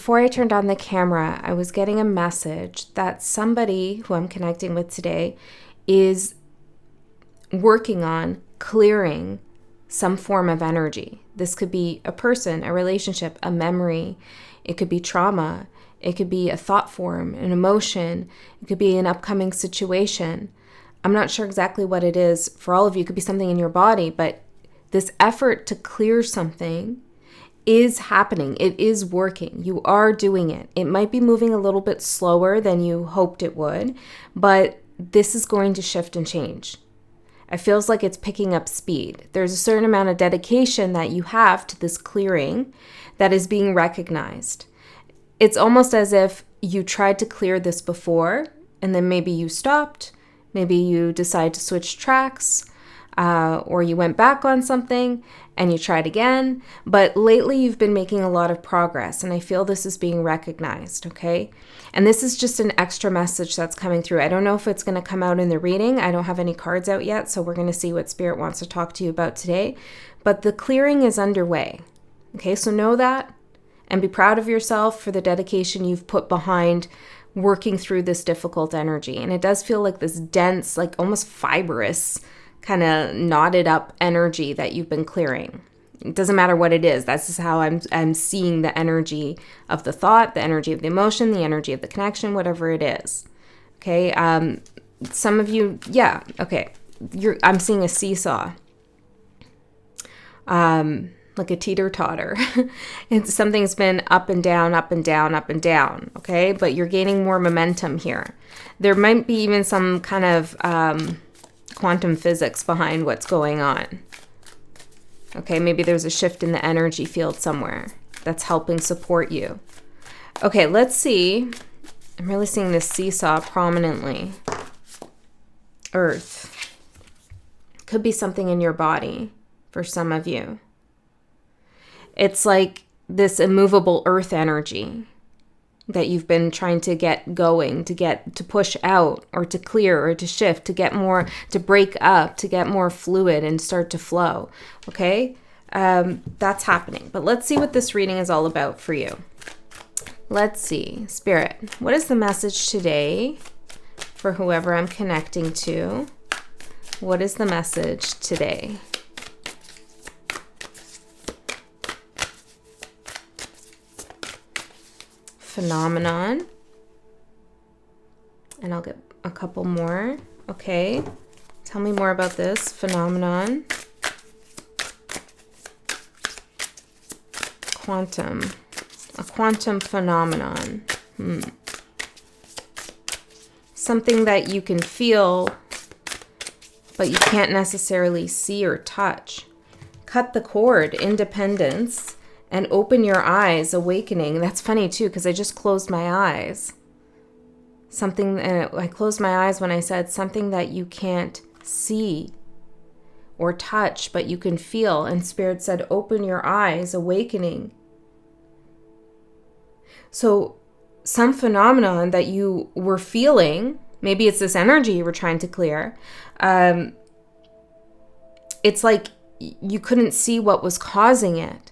Before I turned on the camera, I was getting a message that somebody who I'm connecting with today is working on clearing some form of energy. This could be a person, a relationship, a memory. It could be trauma. It could be a thought form, an emotion. It could be an upcoming situation. I'm not sure exactly what it is for all of you. It could be something in your body, but this effort to clear something is happening. It is working. You are doing it. It might be moving a little bit slower than you hoped it would, but this is going to shift and change. It feels like it's picking up speed. There's a certain amount of dedication that you have to this clearing that is being recognized. It's almost as if you tried to clear this before, and then maybe you stopped, maybe you decide to switch tracks, or you went back on something and you tried again. But lately you've been making a lot of progress, and I feel this is being recognized, okay? And this is just an extra message that's coming through. I don't know if it's going to come out in the reading. I don't have any cards out yet, so we're going to see what Spirit wants to talk to you about today. But the clearing is underway, okay? So know that and be proud of yourself for the dedication you've put behind working through this difficult energy. And it does feel like this dense, like almost fibrous, kind of knotted up energy that you've been clearing. It doesn't matter what it is. That's just how I'm seeing the energy of the thought, the energy of the emotion, the energy of the connection, whatever it is. Okay. Some of you, yeah. Okay. I'm seeing a seesaw. Like a teeter-totter. Something's been up and down, up and down, up and down. Okay. But you're gaining more momentum here. There might be even some kind of, quantum physics behind what's going on. Okay, maybe there's a shift in the energy field somewhere that's helping support you. Okay, let's see. I'm really seeing this seesaw prominently. Earth. Could be something in your body for some of you. It's like this immovable earth energy that you've been trying to get going, to push out or to clear or to shift, to get more, to break up, to get more fluid and start to flow. Okay? That's happening. But let's see what this reading is all about for you. Let's see. Spirit, what is the message today for whoever I'm connecting to? What is the message today? Phenomenon, and I'll get a couple more. Okay, tell me more about this phenomenon. A quantum phenomenon. Something that you can feel, but you can't necessarily see or touch. Cut the cord, independence. And open your eyes, awakening. That's funny too, because I just closed my eyes. I closed my eyes when I said something that you can't see or touch, but you can feel. And Spirit said, open your eyes, awakening. So some phenomenon that you were feeling, maybe it's this energy you were trying to clear. It's like you couldn't see what was causing it.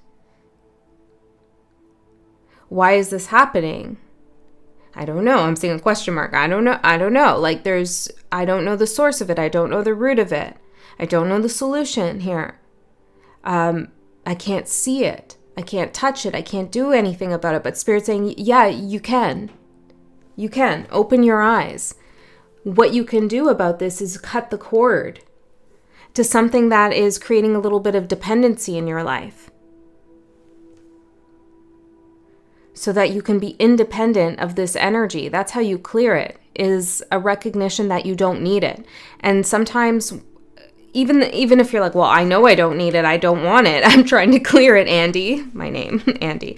Why is this happening? I don't know. I'm seeing a question mark. I don't know. Like I don't know the source of it. I don't know the root of it. I don't know the solution here. I can't see it. I can't touch it. I can't do anything about it. But Spirit's saying, yeah, you can. You can. Open your eyes. What you can do about this is cut the cord to something that is creating a little bit of dependency in your life, so that you can be independent of this energy. That's how you clear it, is a recognition that you don't need it. And sometimes, even if you're like, well, I know I don't need it, I don't want it, I'm trying to clear it, Andy. My name, Andy.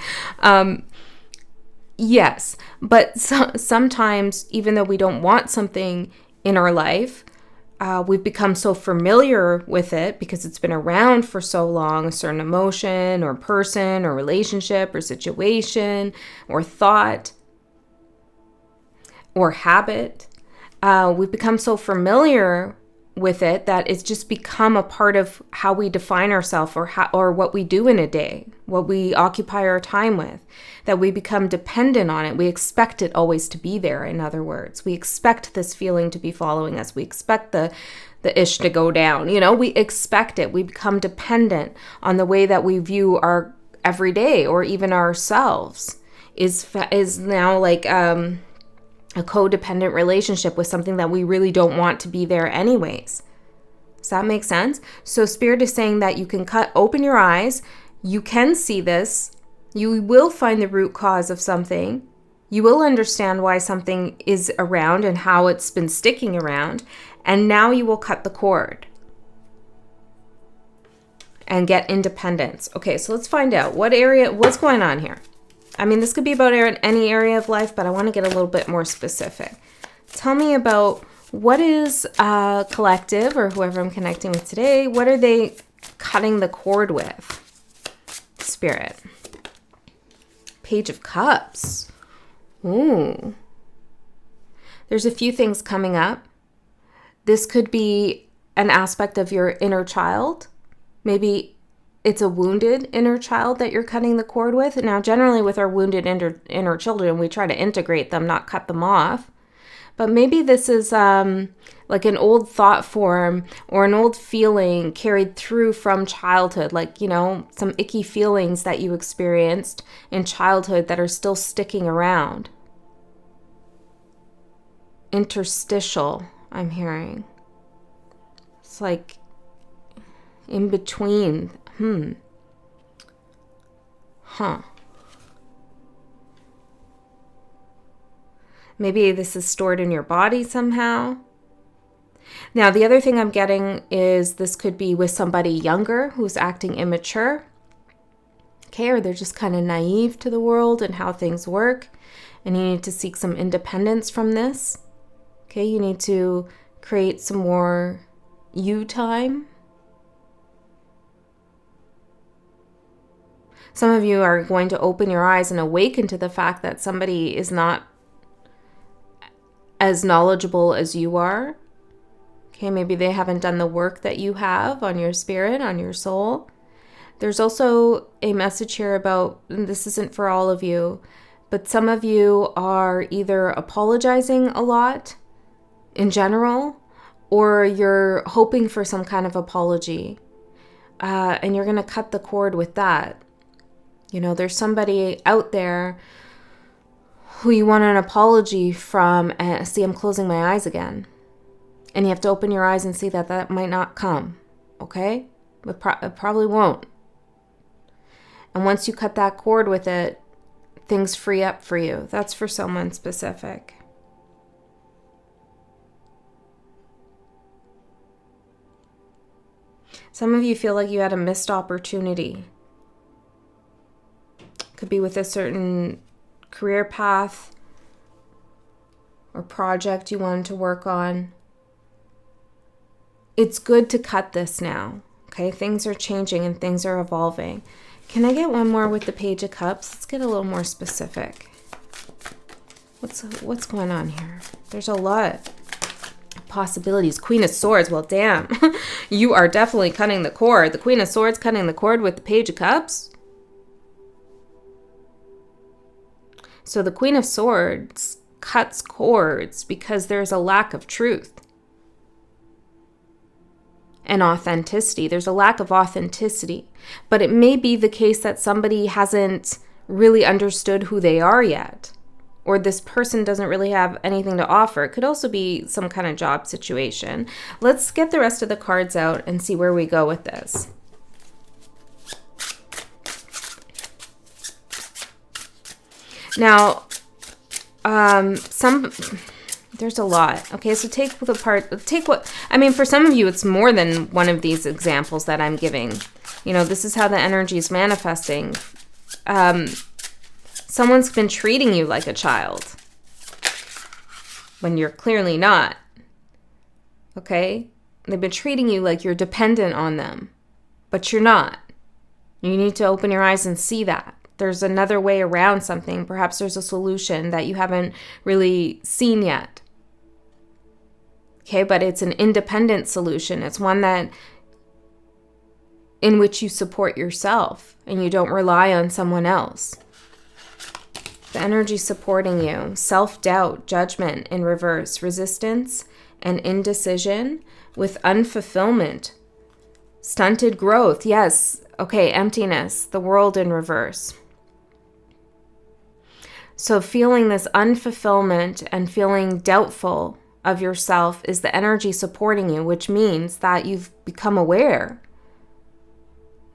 Yes, but sometimes, even though we don't want something in our life, we've become so familiar with it because it's been around for so long, a certain emotion or person or relationship or situation or thought or habit. We've become so familiar with it that it's just become a part of how we define ourselves, or what we do in a day, what we occupy our time with, that we become dependent on it. We expect it always to be there. In other words, we expect this feeling to be following us. We expect the ish to go down. We expect it. We become dependent on the way that we view our everyday, or even ourselves is now like a codependent relationship with something that we really don't want to be there anyways. Does that make sense? So Spirit is saying that you can open your eyes. You can see this. You will find the root cause of something. You will understand why something is around and how it's been sticking around. And now you will cut the cord and get independence. Okay, so let's find out what's going on here. I mean, this could be about any area of life, but I want to get a little bit more specific. Tell me about what is collective, or whoever I'm connecting with today, what are they cutting the cord with? Spirit. Page of Cups. Ooh. There's a few things coming up. This could be an aspect of your inner child. Maybe it's a wounded inner child that you're cutting the cord with. Now, generally with our wounded inner children, we try to integrate them, not cut them off. But maybe this is like an old thought form or an old feeling carried through from childhood, like, some icky feelings that you experienced in childhood that are still sticking around. Interstitial, I'm hearing. It's like in between. Maybe this is stored in your body somehow. Now, the other thing I'm getting is this could be with somebody younger who's acting immature. Okay, or they're just kind of naive to the world and how things work. And you need to seek some independence from this. Okay, you need to create some more you time. Some of you are going to open your eyes and awaken to the fact that somebody is not as knowledgeable as you are. Okay, maybe they haven't done the work that you have on your spirit, on your soul. There's also a message here about, and this isn't for all of you, but some of you are either apologizing a lot in general, or you're hoping for some kind of apology, and you're going to cut the cord with that. There's somebody out there who you want an apology from. See, I'm closing my eyes again. And you have to open your eyes and see that might not come. Okay? It probably won't. And once you cut that cord with it, things free up for you. That's for someone specific. Some of you feel like you had a missed opportunity. Could be with a certain career path or project you wanted to work on. It's good to cut this now. Okay, things are changing and things are evolving. Can I get one more with the Page of Cups? Let's get a little more specific. What's going on here? There's a lot of possibilities. Queen of Swords. Well, damn. You are definitely cutting the cord. The Queen of Swords cutting the cord with the Page of Cups. So the Queen of Swords cuts cords because there's a lack of truth and authenticity. There's a lack of authenticity. But it may be the case that somebody hasn't really understood who they are yet, or this person doesn't really have anything to offer. It could also be some kind of job situation. Let's get the rest of the cards out and see where we go with this. Now, there's a lot. Okay, so for some of you, it's more than one of these examples that I'm giving. This is how the energy is manifesting. Someone's been treating you like a child when you're clearly not. Okay? They've been treating you like you're dependent on them, but you're not. You need to open your eyes and see that. There's another way around something. Perhaps there's a solution that you haven't really seen yet. Okay, but it's an independent solution. It's one that in which you support yourself and you don't rely on someone else. The energy supporting you, self-doubt, judgment in reverse, resistance and indecision with unfulfillment, stunted growth. Yes, okay, emptiness, the world in reverse. So feeling this unfulfillment and feeling doubtful of yourself is the energy supporting you, which means that you've become aware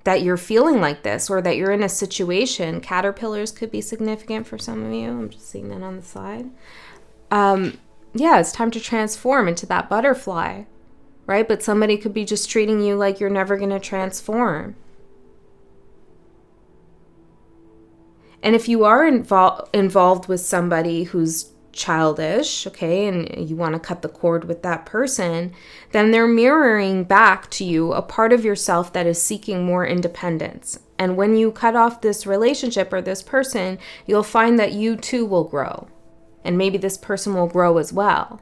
that you're feeling like this, or that you're in a situation. Caterpillars could be significant for some of you. I'm just seeing that on the side. Yeah, it's time to transform into that butterfly, right? But somebody could be just treating you like you're never going to transform. And if you are involved with somebody who's childish, okay, and you want to cut the cord with that person, then they're mirroring back to you a part of yourself that is seeking more independence. And when you cut off this relationship or this person, you'll find that you too will grow. And maybe this person will grow as well.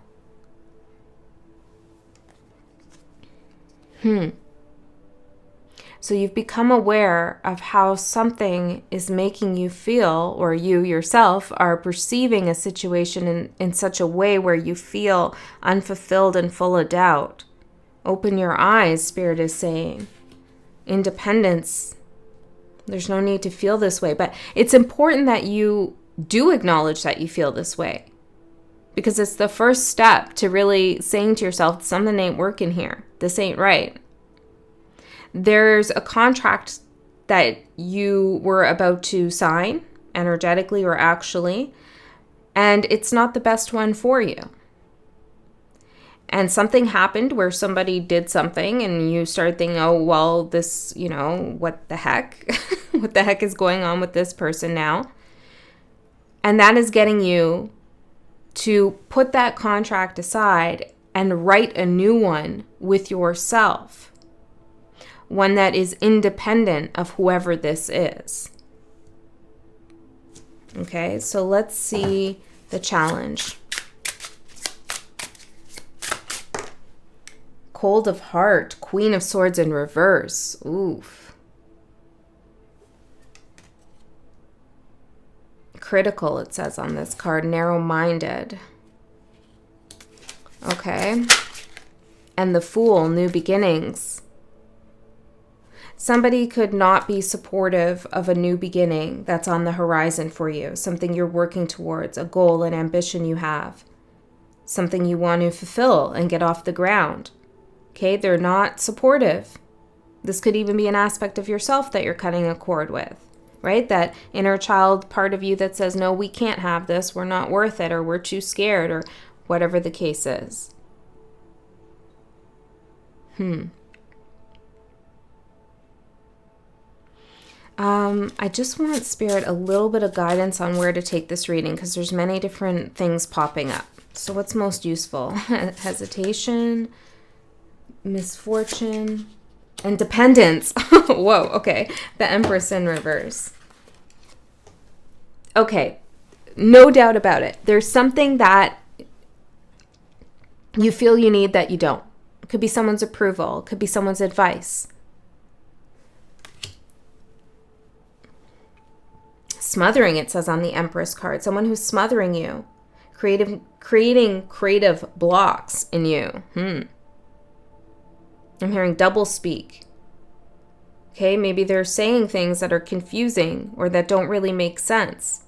So you've become aware of how something is making you feel, or you yourself are perceiving a situation in such a way where you feel unfulfilled and full of doubt. Open your eyes, Spirit is saying. Independence. There's no need to feel this way, but it's important that you do acknowledge that you feel this way, because it's the first step to really saying to yourself, something ain't working here. This ain't right. There's a contract that you were about to sign, energetically or actually, and it's not the best one for you. And something happened where somebody did something and you started thinking, oh, well, this, what the heck? What the heck is going on with this person now? And that is getting you to put that contract aside and write a new one with yourself. One that is independent of whoever this is. Okay, so let's see the challenge. Cold of Heart, Queen of Swords in reverse. Oof. Critical, it says on this card. Narrow-minded. Okay. And the Fool, new beginnings. Somebody could not be supportive of a new beginning that's on the horizon for you, something you're working towards, a goal, an ambition you have, something you want to fulfill and get off the ground. Okay, they're not supportive. This could even be an aspect of yourself that you're cutting a cord with, right? That inner child part of you that says, no, we can't have this, we're not worth it, or we're too scared, or whatever the case is. I just want Spirit a little bit of guidance on where to take this reading, because there's many different things popping up. So what's most useful? Hesitation, misfortune, and dependence. Whoa, okay. The Empress in reverse. Okay, no doubt about it. There's something that you feel you need that you don't. It could be someone's approval. It could be someone's advice. Smothering, it says on the Empress card. Someone who's smothering you. Creating creative blocks in you. I'm hearing double speak. Okay, maybe they're saying things that are confusing or that don't really make sense.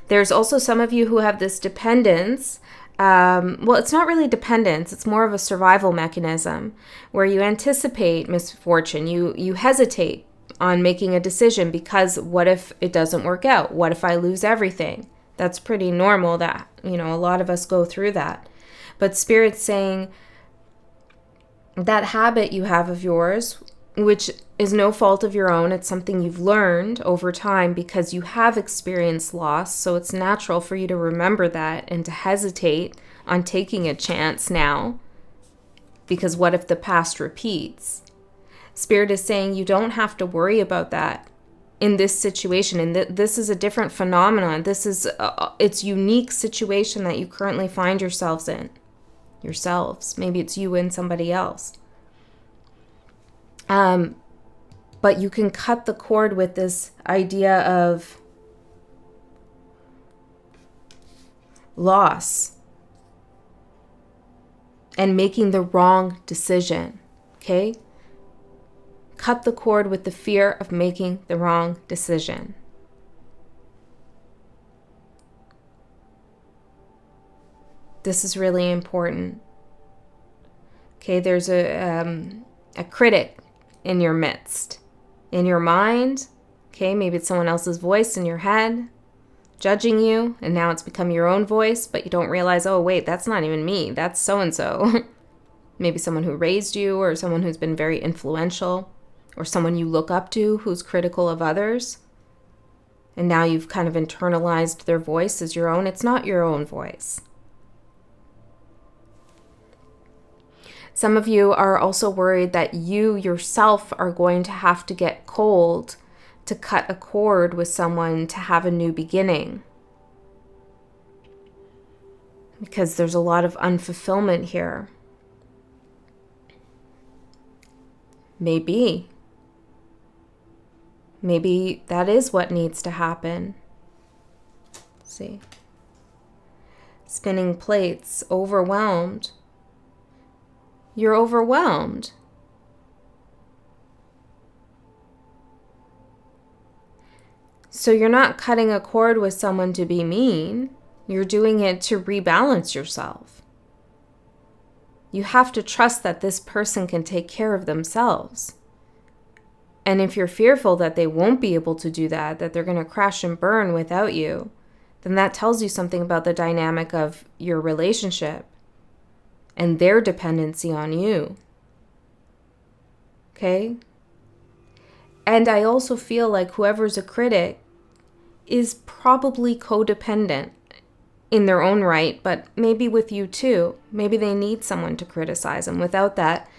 There's also some of you who have this dependence. Well, it's not really dependence. It's more of a survival mechanism where you anticipate misfortune. You hesitate on making a decision because what if it doesn't work out? What if I lose everything? That's pretty normal that, a lot of us go through that. But Spirit's saying that habit you have of yours, which is no fault of your own, it's something you've learned over time because you have experienced loss, so it's natural for you to remember that and to hesitate on taking a chance now, because what if the past repeats? Spirit is saying you don't have to worry about that in this situation. And this is a different phenomenon. This is it's unique situation that you currently find yourselves in. Yourselves. Maybe it's you and somebody else. But you can cut the cord with this idea of loss and making the wrong decision. Okay? Cut the cord with the fear of making the wrong decision. This is really important. Okay, there's a critic in your midst, in your mind. Okay, maybe it's someone else's voice in your head judging you, and now it's become your own voice, but you don't realize, oh wait, that's not even me, that's so-and-so. Maybe someone who raised you, or someone who's been very influential, or someone you look up to who's critical of others. And now you've kind of internalized their voice as your own. It's not your own voice. Some of you are also worried that you yourself are going to have to get cold to cut a cord with someone to have a new beginning. Because there's a lot of unfulfillment here. Maybe that is what needs to happen. Let's see. Spinning plates, overwhelmed. You're overwhelmed. So you're not cutting a cord with someone to be mean. You're doing it to rebalance yourself. You have to trust that this person can take care of themselves. And if you're fearful that they won't be able to do that, that they're going to crash and burn without you, then that tells you something about the dynamic of your relationship and their dependency on you. Okay? And I also feel like whoever's a critic is probably codependent in their own right, but maybe with you too. Maybe they need someone to criticize them. Without that,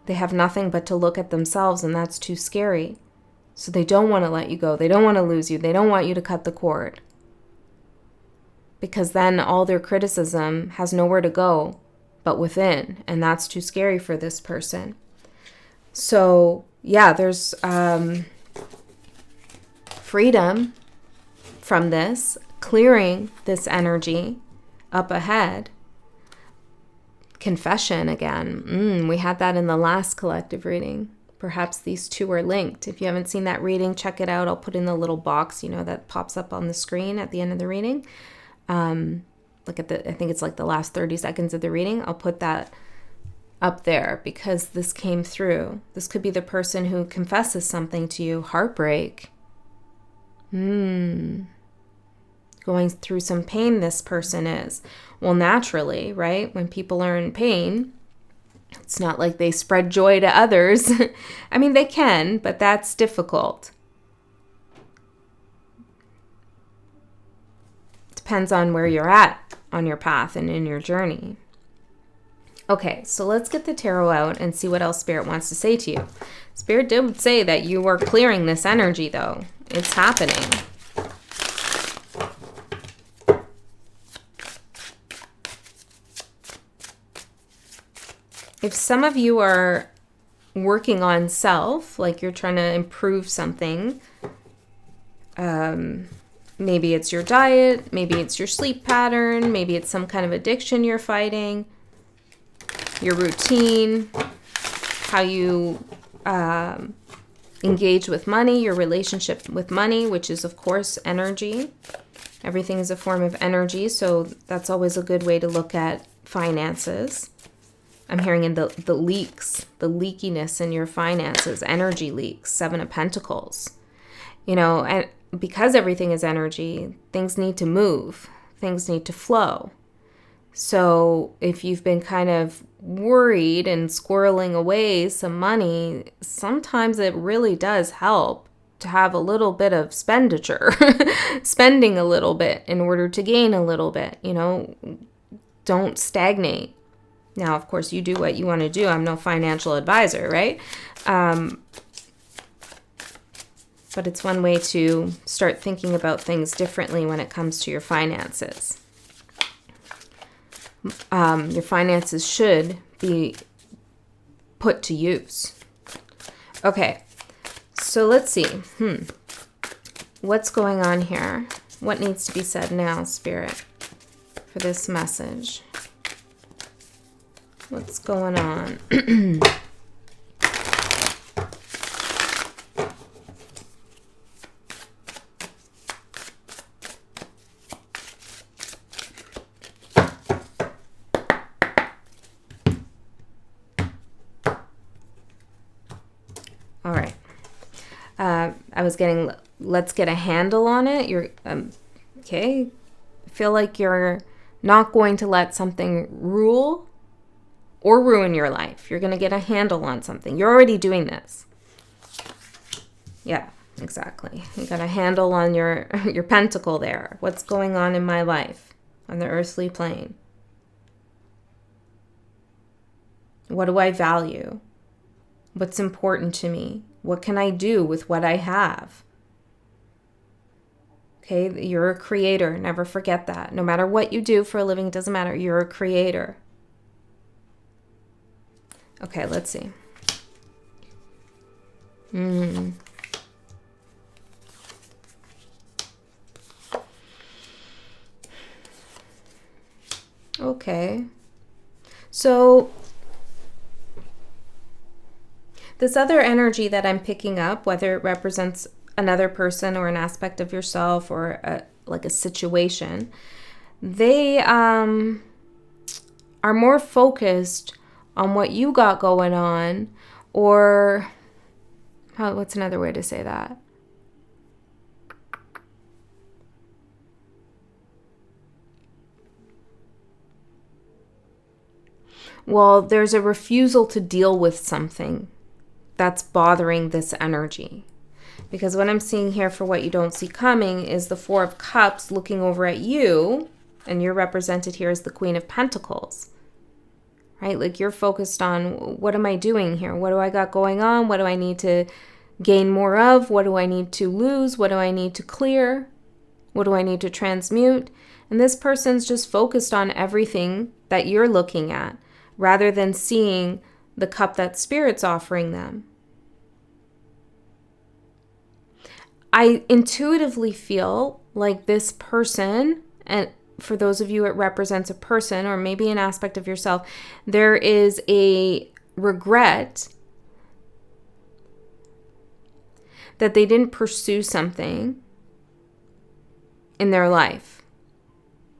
they have nothing but to look at themselves, and that's too scary. So they don't want to let you go. They don't want to lose you. They don't want you to cut the cord. Because then all their criticism has nowhere to go but within, and that's too scary for this person. So, yeah, there's freedom from this, clearing this energy up ahead. Confession again. We had that in the last collective reading. Perhaps these two are linked. If you haven't seen that reading, check it out. I'll put in the little box, that pops up on the screen at the end of the reading. Look at I think it's like the last 30 seconds of the reading. I'll put that up there because this came through. This could be the person who confesses something to you. Heartbreak. Going through some pain, this person is. Well, naturally, right? When people are in pain, it's not like they spread joy to others. I mean, they can, but that's difficult. Depends on where you're at on your path and in your journey. Okay, so let's get the tarot out and see what else Spirit wants to say to you. Spirit did say that you are clearing this energy, though. It's happening. If some of you are working on self, like you're trying to improve something, maybe it's your diet, maybe it's your sleep pattern, maybe it's some kind of addiction you're fighting, your routine, how you engage with money, your relationship with money, which is, of course, energy. Everything is a form of energy, so that's always a good way to look at finances. I'm hearing in the leaks, the leakiness in your finances, energy leaks, 7 of Pentacles. And because everything is energy, things need to move, things need to flow. So if you've been kind of worried and squirreling away some money, sometimes it really does help to have a little bit of expenditure, spending a little bit in order to gain a little bit, don't stagnate. Now, of course, you do what you want to do. I'm no financial advisor, right? but it's one way to start thinking about things differently when it comes to your finances. Your finances should be put to use. Okay, so let's see. What's going on here? What needs to be said now, Spirit, for this message? What's going on? All right. I was getting, let's get a handle on it. You're, okay. I feel like you're not going to let something rule or ruin your life. You're going to get a handle on something. You're already doing this. Yeah, exactly. You got a handle on your pentacle there. What's going on in my life on the earthly plane? What do I value? What's important to me? What can I do with what I have? Okay, you're a creator. Never forget that. No matter what you do for a living, it doesn't matter. You're a creator. Okay, let's see. Okay. So this other energy that I'm picking up, whether it represents another person or an aspect of yourself or like a situation, they are more focused on what you got going on, or what's another way to say that? Well, there's a refusal to deal with something that's bothering this energy. Because what I'm seeing here for what you don't see coming is the Four of Cups looking over at you, and you're represented here as the Queen of Pentacles, right? Like you're focused on, what am I doing here? What do I got going on? What do I need to gain more of? What do I need to lose? What do I need to clear? What do I need to transmute? And this person's just focused on everything that you're looking at, rather than seeing the cup that Spirit's offering them. I intuitively feel like this person, and for those of you it represents a person or maybe an aspect of yourself, there is a regret that they didn't pursue something in their life,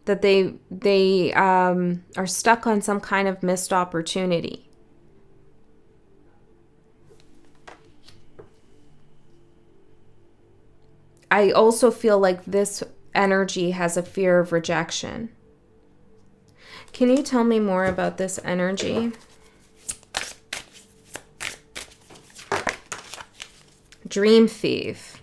that they are stuck on some kind of missed opportunity. I also feel like this energy has a fear of rejection. Can you tell me more about this energy? Dream thief.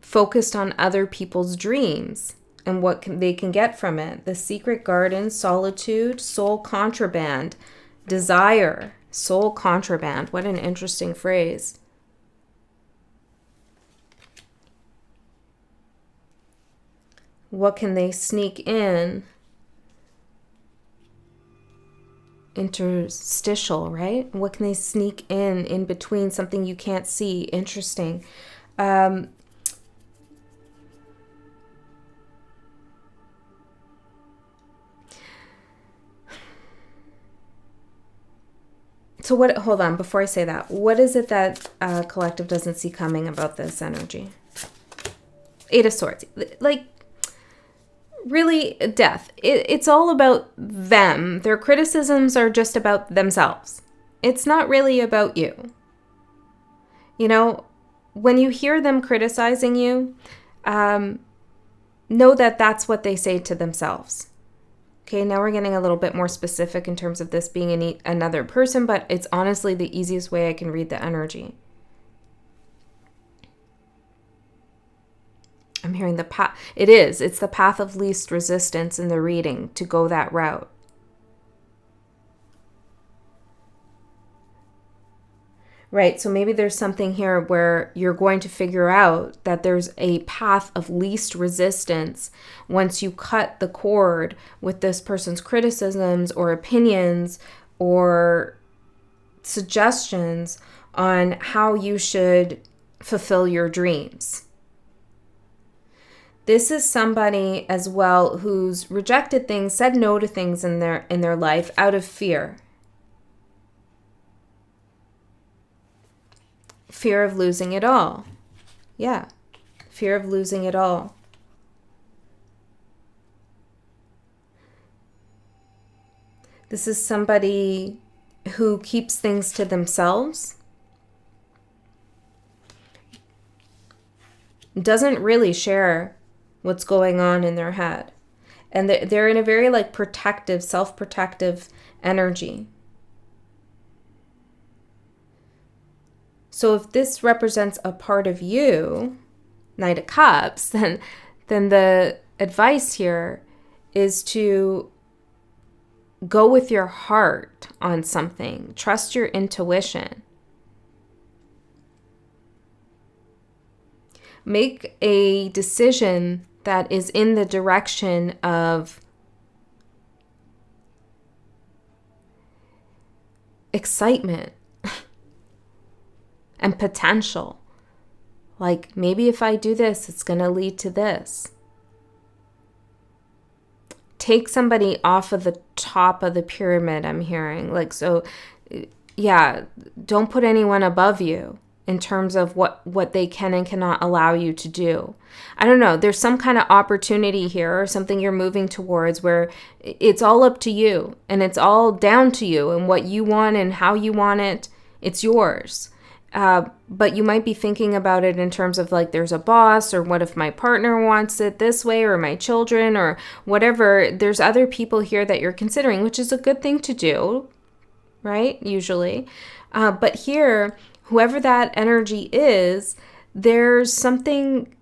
Focused on other people's dreams and what they can get from it. The secret garden, solitude, soul contraband, desire, soul contraband. What an interesting phrase. What can they sneak in? Interstitial, right? What can they sneak in between, something you can't see? Interesting. So what, hold on, before I say that, what is it that collective doesn't see coming about this energy? Eight of Swords. Like, really, death. It's all about them. Their criticisms are just about themselves. It's not really about you. You know, when you hear them criticizing you, know that that's what they say to themselves. Okay, now we're getting a little bit more specific in terms of this being another person, but it's honestly the easiest way I can read the energy. I'm hearing the path. It's the path of least resistance in the reading to go that route. right? So maybe there's something here where you're going to figure out that there's a path of least resistance once you cut the cord with this person's criticisms or opinions or suggestions on how you should fulfill your dreams. This is somebody as well who's rejected things, said no to things in their life out of fear. Fear of losing it all. Yeah, fear of losing it all. This is somebody who keeps things to themselves, doesn't really share what's going on in their head. And they're in a very like protective, self-protective energy. So if this represents a part of you, Knight of Cups, then the advice here is to go with your heart on something. Trust your intuition. Make a decision that is in the direction of excitement and potential. Like, maybe if I do this, it's going to lead to this. Take somebody off of the top of the pyramid, I'm hearing. Like, so, yeah, don't put anyone above you in terms of what they can and cannot allow you to do. I don't know. There's some kind of opportunity here or something you're moving towards where it's all up to you and it's all down to you and what you want and how you want it. It's yours. But you might be thinking about it in terms of like there's a boss, or what if my partner wants it this way, or my children, or whatever. There's other people here that you're considering, which is a good thing to do, right? Usually. But here, whoever that energy is, there's something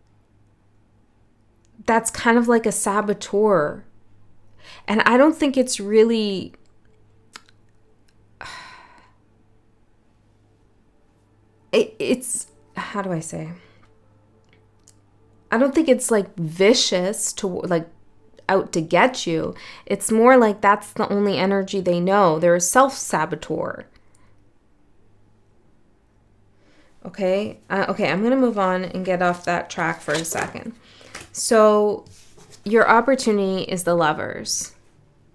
that's kind of like a saboteur. And I don't think it's really... It's, how do I say? I don't think it's like vicious to like out to get you. It's more like that's the only energy they know. They're a self-saboteur. Okay, okay, I'm going to move on and get off that track for a second. So your opportunity is the Lovers.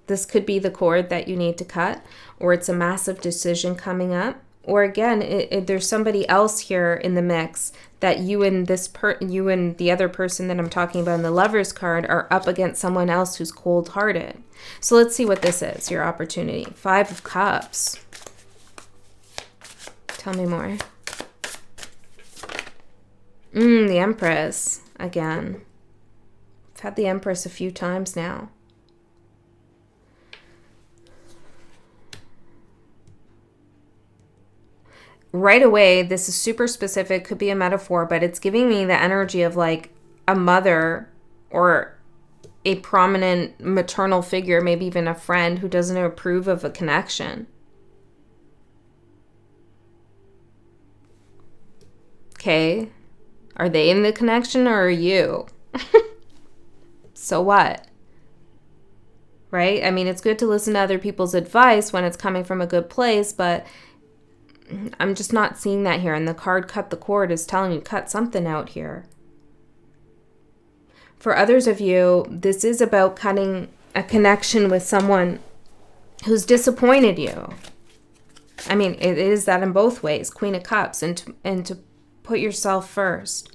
This could be the cord that you need to cut, or it's a massive decision coming up. Or again, there's somebody else here in the mix that you and you and the other person that I'm talking about in the Lovers card are up against someone else who's cold-hearted. So let's see what this is, your opportunity. 5 of Cups. Tell me more. The Empress again. I've had the Empress a few times now. Right away, this is super specific, could be a metaphor, but it's giving me the energy of like a mother or a prominent maternal figure, maybe even a friend who doesn't approve of a connection. Okay, are they in the connection or are you? So what? Right? I mean, it's good to listen to other people's advice when it's coming from a good place, but I'm just not seeing that here. And the card Cut the Cord is telling you cut something out here. For others of you, this is about cutting a connection with someone who's disappointed you. I mean, it is that in both ways. Queen of Cups, and to put yourself first.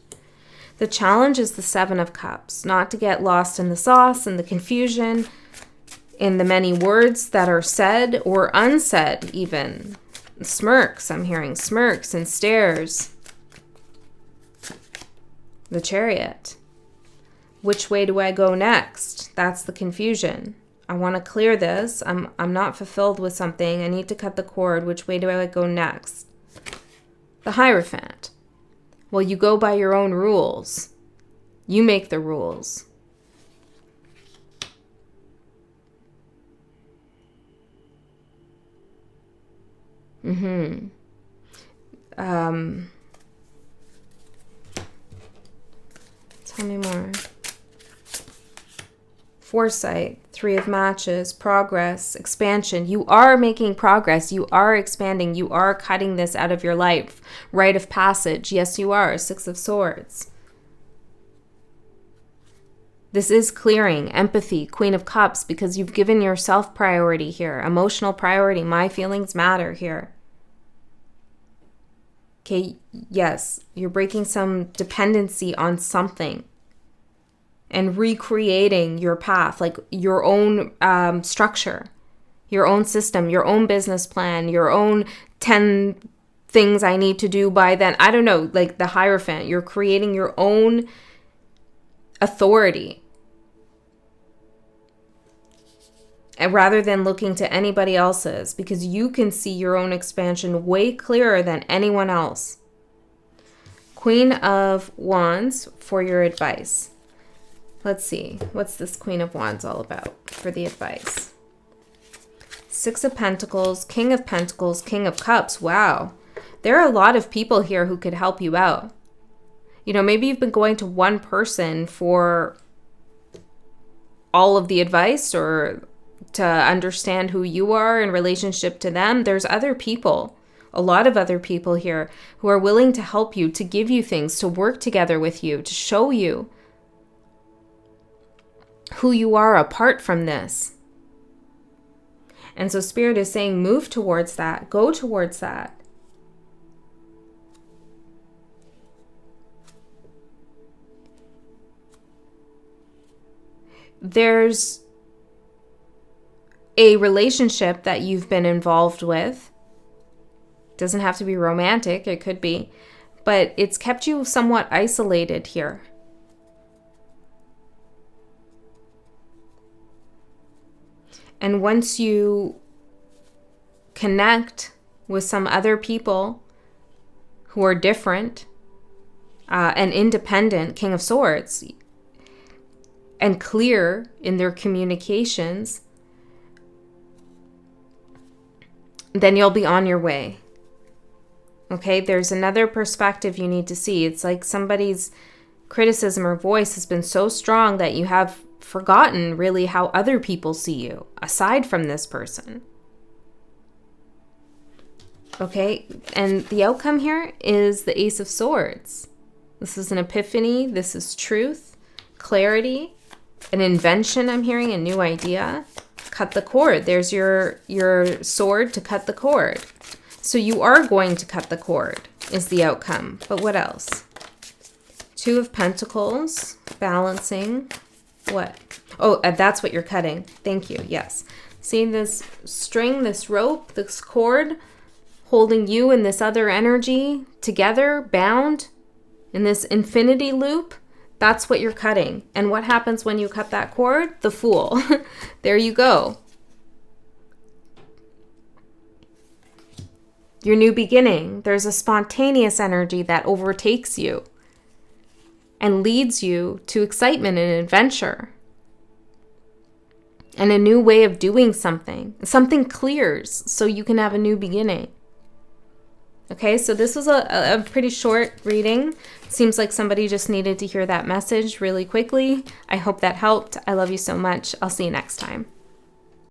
The challenge is the 7 of Cups. Not to get lost in the sauce and the confusion, in the many words that are said or unsaid even. Smirks, I'm hearing smirks and stares. The Chariot. Which way do I go next? That's the confusion. I want to clear this. I'm not fulfilled with something. I need to cut the cord. Which way do I go next? The Hierophant. Well, you go by your own rules. You make the rules. Tell me more. Foresight, 3 of matches, progress, expansion. You are making progress. You are expanding. You are cutting this out of your life. Rite of passage. Yes, you are. 6 of swords. This is clearing, empathy, Queen of Cups, because you've given yourself priority here. Emotional priority. My feelings matter here. Okay, yes, you're breaking some dependency on something and recreating your path, like your own structure, your own system, your own business plan, your own 10 things I need to do by then. I don't know, like the Hierophant. You're creating your own authority. And rather than looking to anybody else's, because you can see your own expansion way clearer than anyone else. Queen of Wands for your advice. Let's see. What's this Queen of Wands all about for the advice? 6 of Pentacles, King of Pentacles, King of Cups. Wow. There are a lot of people here who could help you out. You know, maybe you've been going to one person for all of the advice or to understand who you are in relationship to them. There's other people, a lot of other people here who are willing to help you, to give you things, to work together with you, to show you who you are apart from this. And so Spirit is saying, move towards that, go towards that. There's a relationship that you've been involved with. Doesn't have to be romantic, it could be, but it's kept you somewhat isolated here. And once you connect with some other people who are different and independent, King of Swords, and clear in their communications, then you'll be on your way. Okay, there's another perspective you need to see. It's like somebody's criticism or voice has been so strong that you have forgotten really how other people see you, aside from this person. Okay, and the outcome here is the Ace of Swords. This is an epiphany. This is truth, clarity, an invention. I'm hearing a new idea. Cut the cord. There's your sword to cut the cord. So you are going to cut the cord is the outcome. But what else? 2 of Pentacles, balancing. What? Oh, that's what you're cutting. Thank you. Yes. See this string, this rope, this cord holding you and this other energy together, bound in this infinity loop? That's what you're cutting. And what happens when you cut that cord? The Fool. There you go. Your new beginning. There's a spontaneous energy that overtakes you and leads you to excitement and adventure and a new way of doing something. Something clears so you can have a new beginning. Okay, so this was a pretty short reading. Seems like somebody just needed to hear that message really quickly. I hope that helped. I love you so much. I'll see you next time.